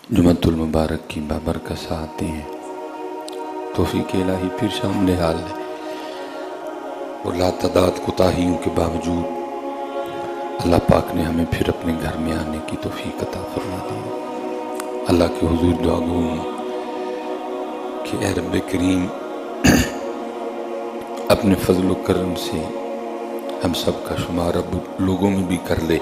जुमअतुल मुबारक की बाबरकत साथी हैं। तौफीक इलाही फिर सामने हाल है और लातादाद कोताहियों के बावजूद अल्लाह पाक ने हमें फिर अपने घर में आने की तौफीक अता फरमा दी। अल्लाह के हुजूर दुआ गो हूँ कि ऐ रब्बे करीम अपने फजल व करम से हम सब का शुमार अब लोगों में भी कर ले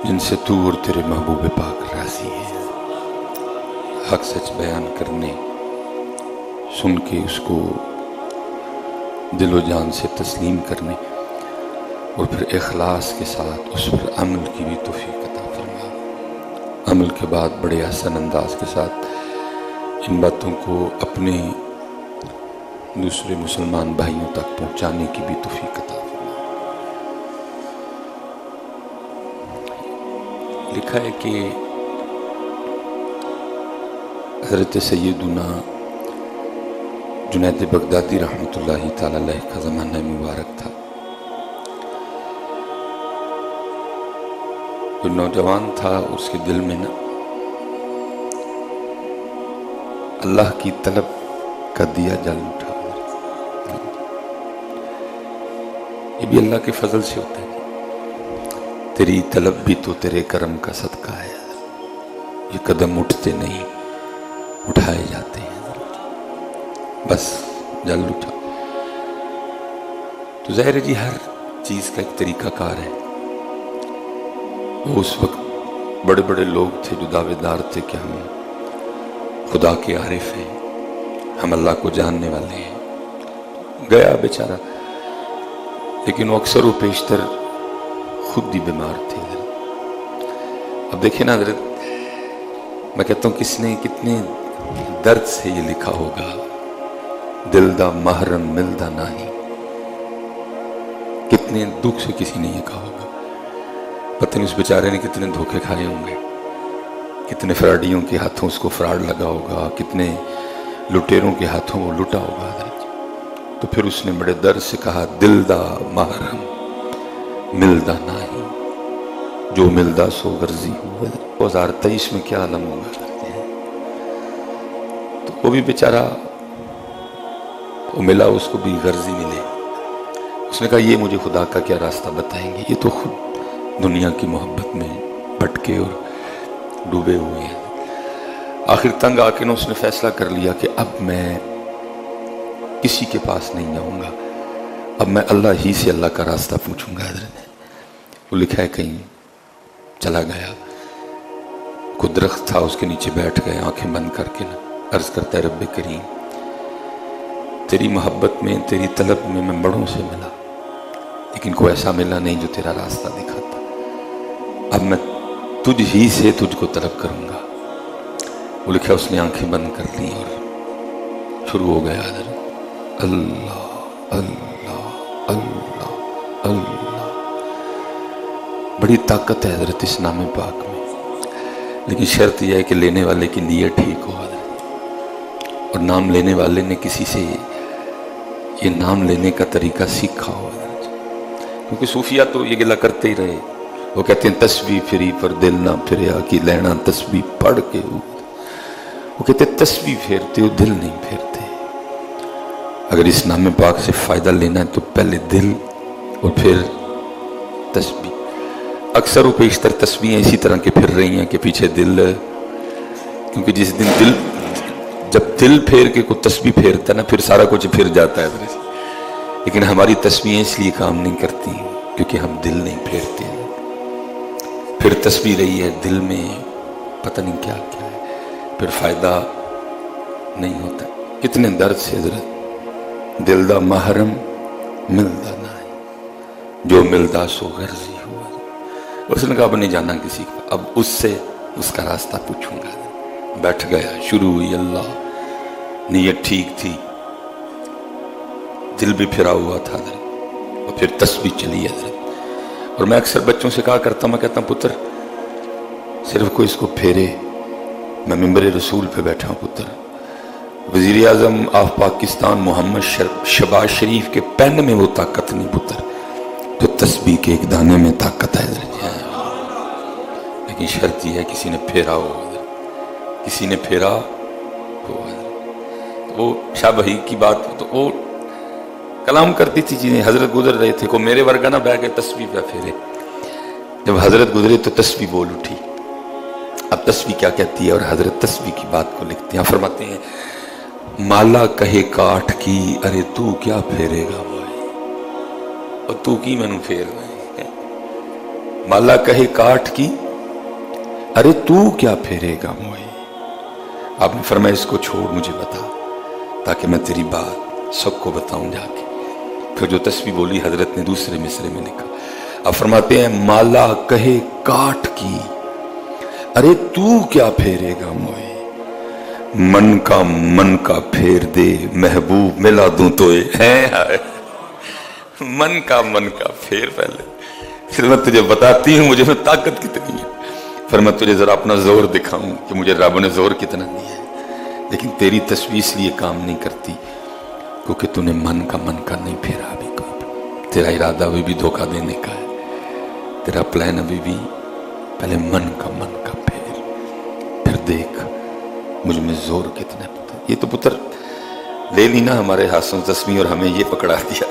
जिनसे तू और तेरे महबूब पाक राजी है। हक सच बयान करने, सुन के उसको दिलो जान से तस्लीम करने और फिर इखलास के साथ उस पर अमल की भी तौफीक अता फरमा। अमल के बाद बड़े आसान अंदाज के साथ इन बातों को अपने दूसरे मुसलमान भाइयों तक पहुंचाने की भी तौफीक अता फरमा। लिखा है कि हज़रत सैयदुना जुनैद बगदादी रहमतुल्लाहि ताला अलैह का ज़माना मुबारक था। कोई नौजवान था, उसके दिल में ना अल्लाह की तलब का दिया जल उठा। ये भी अल्लाह के फजल से होता है। तेरी तलब भी तो तेरे करम का सदका है। ये कदम उठते नहीं, उठाए जाते हैं। बस जल उठा तो ज़ाहिर है जी हर चीज़ का एक तरीका कार है। वो उस वक्त बड़े बड़े लोग थे जो दावेदार थे कि हम खुदा के आरिफ हैं, हम अल्लाह को जानने वाले हैं। गया बेचारा, लेकिन वो अक्सर व पेशतर खुद ही बीमार थे। अब देखिए ना हज़रत, मैं कहता हूँ किसने कितने दर्द से ये लिखा होगा, दिल दा महरम मिलदा नहीं। कितने दुख से किसी ने ये कहा होगा। पता नहीं उस बेचारे ने कितने धोखे खाए होंगे, कितने फ्राडियों के हाथों उसको फ्राड लगा होगा, कितने लुटेरों के हाथों वो लुटा होगा। तो फिर उसने बड़े दर्द से कहा, दिल दा महरम मिलदा नहीं, जो मिलदा सो गर्जी हुआ। 2023 में क्या आलम होगा। तो वो भी बेचारा, वो मिला, उसको भी गर्जी मिले। उसने कहा ये मुझे खुदा का क्या रास्ता बताएंगे, ये तो खुद दुनिया की मोहब्बत में भटके और डूबे हुए हैं। आखिर तंग आके ना उसने फैसला कर लिया कि अब मैं किसी के पास नहीं जाऊंगा, अब मैं अल्लाह ही से अल्लाह का रास्ता पूछूंगा। वो लिखा है कहीं चला गया, कोई दरख्त था, उसके नीचे बैठ गए आंखें बंद करके ना अर्ज करता है, रब्बे करीम तेरी मोहब्बत में, तेरी तलब में मैं बड़ों से मिला, लेकिन कोई ऐसा मिला नहीं जो तेरा रास्ता दिखाता। अब मैं तुझ ही से तुझको तलब करूंगा। वो लिखा, उसने आंखें बंद कर ली और शुरू हो गया अल्लाह अल्लाह अल्लाह अल्लाह। बड़ी ताकत है हजरत इस नाम पाक में, लेकिन शर्त यह है कि लेने वाले की नीयत ठीक हो और नाम लेने वाले ने किसी से ये नाम लेने का तरीका सीखा हो। क्योंकि सूफिया तो ये गिला करते ही रहे। वो कहते हैं तस्बीह फिरी पर दिल ना फिरिया कि लेना तस्बीह पढ़ के। वो कहते तस्बीह फेरते हो, दिल नहीं फेरते। अगर इस नाम पाक से फायदा लेना है तो पहले दिल और फिर तस्बीह। अक्सर वो पेशतर तस्बीहें इसी तरह के फिर रही हैं कि पीछे दिल, क्योंकि जिस दिन दिल, जब दिल फेर के कोई तस्बीह फेरता ना, फिर सारा कुछ फिर जाता है। लेकिन हमारी तस्बीहें इसलिए काम नहीं करती क्योंकि हम दिल नहीं फेरते। फिर तस्बीह रही है दिल में, पता नहीं क्या क्या है, फिर फायदा नहीं होता। कितने दर्द से हजरत, दिल दा महरम मिलदा नहीं, जो मिलदा सो गर्जी हुआ। उसने कहा अब नहीं जाना किसी को, अब उससे उसका रास्ता पूछूंगा। बैठ गया, शुरू हुई अल्लाह, नीयत ठीक थी, दिल भी फिरा हुआ था और फिर तस्बीह चली है। और मैं अक्सर बच्चों से कहा करता हूं, मैं कहता हूं पुत्र सिर्फ कोई इसको फेरे। मैं मिंबर रसूल पे बैठा हूं पुत्र, वजीर आजम ऑफ पाकिस्तान मोहम्मद शहबाज शरीफ के पेन में वो ताकत नहीं पुत्र, तो तस्बीह के एक दाने में ताकत है। लेकिन शर्त यह है किसी ने फेरा हो, کسی نے پھیرا تو وہ شاہ بھائی کی بات تو وہ کلام کرتی تھی چیزیں. حضرت گزر رہے تھے کو میرے ورگا نہ بہ کے تسبیح پہ پھیرے. جب حضرت گزرے تو تسبیح بول اٹھی. اب تسبیح کیا کہتی ہے اور حضرت تسبیح کی بات کو لکھتے ہیں. فرماتے ہیں مالا کہے کاٹھ کی ارے تو کیا پھیرے گا بھائی اور تو کی میں نے پھیر رہے. مالا کہے کاٹھ کی ارے تو کیا پھیرے گا موئی. آپ نے فرمایا اس کو چھوڑ مجھے بتا تاکہ میں تیری بات سب کو بتاؤں جا کے. پھر جو تسبیح بولی حضرت نے دوسرے مصرے میں لکھا. اب فرماتے ہیں مالا کہے کاٹھ کی ارے تو کیا پھیرے گا موئی. من کا پھیر دے محبوب ملا دوں تو من کا پھیر پہلے پھر میں تجھے بتاتی ہوں مجھے میں طاقت کتنی ہے. پھر میں تجھے ذرا اپنا زور دکھاؤں کہ مجھے رب نے زور کتنا دیا ہے. لیکن تیری تسبیح اس لیے کام نہیں کرتی کیونکہ تو نے من کا نہیں پھیرا. ابھی کو تیرا ارادہ ابھی بھی دھوکہ دینے کا ہے. تیرا پلان ابھی بھی پہلے من کا پھر دیکھ مجھ میں زور کتنا پتا. یہ تو پتر لے لی نا ہمارے ہاتھوں تسبیح اور ہمیں یہ پکڑا دیا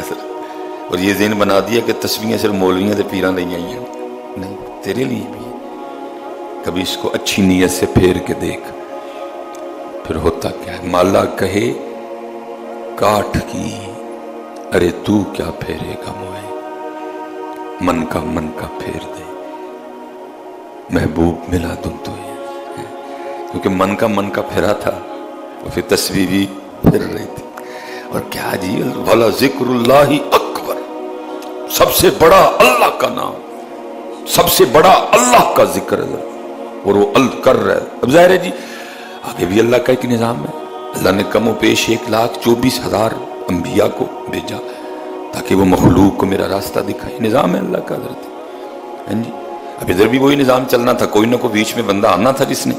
اور یہ ذہن بنا دیا کہ تسبیحیں صرف مولویاں سے پیراں نہیں آئی ہیں. نہیں تیرے لیے بھی ہے. کبھی اس کو اچھی نیت سے پھیر کے دیکھ پھر ہوتا کیا ہے. مالا کہے کاٹھ کی ارے تو کیا پھیرے گا موئے. من کا پھیر دے محبوب ملا دوں تو کیونکہ من کا پھیرا تھا اور پھر تسبیح بھی پھر رہی تھی. اور کیا جی بھلا ذکر اللہ اکبر سب سے بڑا اللہ کا نام سب سے بڑا اللہ کا ذکر ہے اور وہ کر رہا ہے. اب ظاہر ہے جی آگے بھی اللہ کا ایک نظام ہے. اللہ نے کم و پیش 1,24,000 انبیاء کو بھیجا تاکہ وہ مخلوق کو میرا راستہ دکھائے. نظام ہے اللہ کا حضرت. جی اب ادھر بھی وہی نظام چلنا تھا. کوئی نہ کوئی بیچ میں بندہ آنا تھا جس نے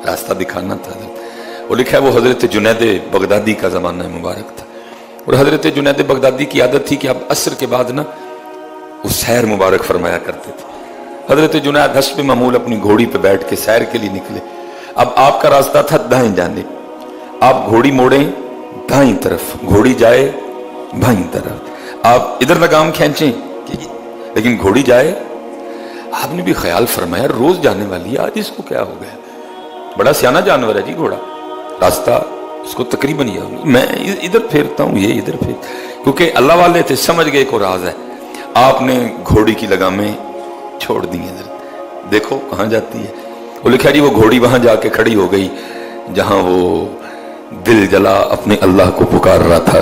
راستہ دکھانا تھا. وہ لکھا ہے وہ حضرت جنید بغدادی کا زمانہ مبارک تھا اور حضرت جنید بغدادی کی عادت تھی کہ اب عصر کے بعد نا وہ سیر مبارک فرمایا کرتے تھے. حضرت جنید حسب معمول اپنی گھوڑی پہ بیٹھ کے سیر کے لیے نکلے. اب آپ کا راستہ تھا دائیں جانب. آپ گھوڑی موڑیں دائیں طرف گھوڑی جائے بائیں طرف. آپ ادھر لگام کھینچیں لیکن گھوڑی جائے. آپ نے بھی خیال فرمایا روز جانے والی ہے آج اس کو کیا ہو گیا. بڑا سیانہ جانور ہے جی گھوڑا. راستہ اس کو تقریباً یہ میں ادھر پھیرتا ہوں یہ ادھر پھیر کیونکہ اللہ والے تھے سمجھ گئے کو راز ہے. آپ نے گھوڑی کی لگامیں چھوڑ دی ہیں. دیکھو کہاں جاتی ہے. وہ لکھا جی وہ گھوڑی وہاں جا کے کھڑی ہو گئی جہاں وہ دل جلا اپنے اللہ کو پکار رہا تھا.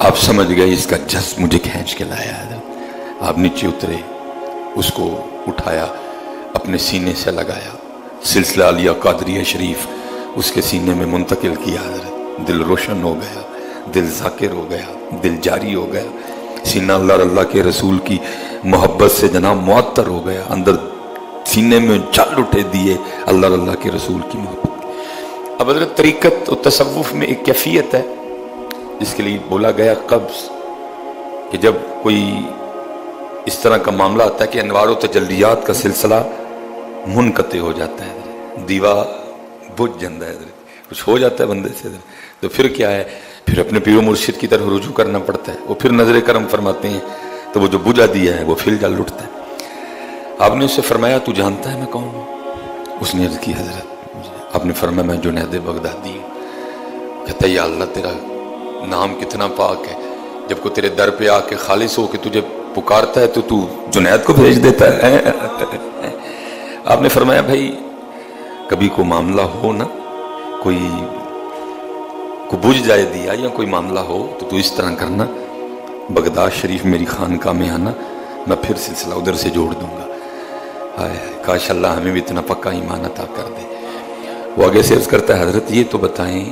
آپ سمجھ گئے اس کا جذب مجھے کھینچ کے لایا. آپ نیچے اترے اس کو اٹھایا اپنے سینے سے لگایا سلسلہ لیا قادریہ شریف اس کے سینے میں منتقل کیا. دل روشن ہو گیا دل ذاکر ہو گیا دل جاری ہو گیا. سینہ اللہ کے رسول کی محبت سے جناب معطر ہو گیا. اندر سینے میں چل اٹھے دیے اللہ کے رسول کی محبت. اب حضرت طریقت و تصوف میں ایک کیفیت ہے جس کے لیے بولا گیا قبض کہ جب کوئی اس طرح کا معاملہ آتا ہے کہ انوار و تجلیات کا سلسلہ منقطع ہو جاتا ہے دیوا بجھ جاتا ہے کچھ ہو جاتا ہے بندے سے تو پھر کیا ہے پھر اپنے پیر و مرشد کی طرف رجوع کرنا پڑتا ہے. وہ پھر نظر کرم فرماتے ہیں تو وہ جو بجھا دیا ہے وہ پھر جل اٹھتا ہے. آپ نے اسے فرمایا تو جانتا ہے میں کون ہوں. اس نے عرض کی حضرت. آپ نے فرمایا میں جنید بغدادی ہوں. کہتا ہے یا اللہ تیرا نام کتنا پاک ہے جب کوئی تیرے در پہ آ کے خالص ہو کے تجھے پکارتا ہے تو جنید کو بھیج دیتا ہے. آپ نے فرمایا بھائی کبھی کوئی معاملہ ہو نا کوئی بجھ جائے دیا یا کوئی معاملہ ہو تو اس طرح کرنا بغداد شریف میری خانقاہ میں آنا میں پھر سلسلہ ادھر سے جوڑ دوں گا. کاش اللہ ہمیں بھی اتنا پکا ایمان عطا کر دے. وہ آگے سے عرض کرتا ہے حضرت یہ تو بتائیں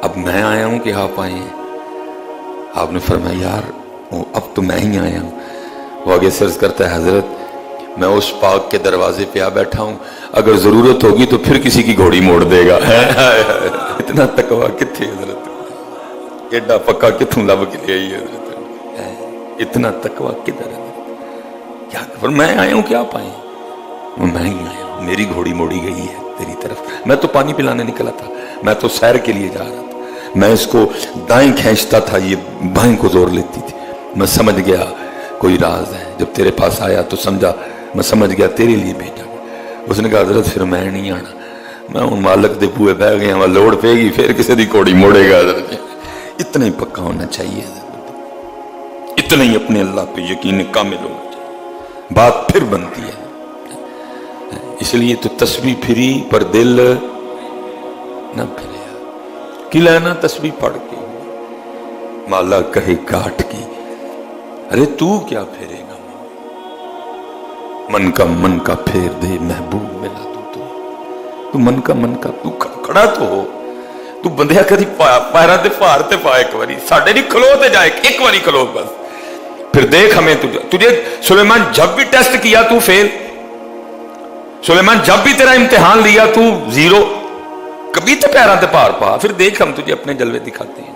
اب میں آیا ہوں کہ آپ آئے ہیں. آپ نے فرمایا یار اب تو میں ہی آیا ہوں. وہ آگے سے عرض کرتا ہے حضرت میں اس پاک کے دروازے پہ آ بیٹھا ہوں اگر ضرورت ہوگی تو پھر کسی کی گھوڑی موڑ دے گا. اتنا تقویٰ کتنے حضرت ایڈا پکا کتوں لب کے لے آئی حضرت. اتنا تقویٰ کدھر ہے کیا میں آیا ہوں کہ آپ آئے ہیں. میں ہی آیا ہوں मेरी घोड़ी मोड़ी गई है तेरी तरफ। मैं तो पानी पिलाने निकला था, मैं तो सैर के लिए जा रहा था, मैं इसको दाएं खींचता था, ये बाएं को जोर लेती थी। मैं समझ गया कोई राज है, जब तेरे पास आया तो समझा, मैं समझ गया तेरे लिए भेजा। उसने कहा हजरत फिर मैं नहीं आना, मैं हूँ मालक दे बूहे बह गया, मैं लोड़ पेगी फिर किसी की घोड़ी मोड़ेगा। हजरत इतना ही पक्का होना चाहिए, इतना ही अपने अल्लाह पे यकीन कामिल होना चाहिए, बात फिर बनती है। इसलिए तो तस्बीह फिरी पर दिल न फिरे, कि लेना तस्बीह पढ़ के माला कहे काट की, अरे तू क्या फेरेगा, मन का फेर दे महबूब मिला तू मन का तू खड़ा तो हो, तू बंदिया कदी पैरों ते भार ते पा, एक बारी साडे नहीं खलो ते जाए, एक बारी खलो बस, फिर देख हमें तुझे सुलेमान जब भी टेस्ट किया तू फेल, सुलेमान जब भी तेरा इम्तिहान लिया तू जीरो, कभी तो पैरों ते भार पा, फिर देख हम तुझे अपने जलवे दिखाते हैं।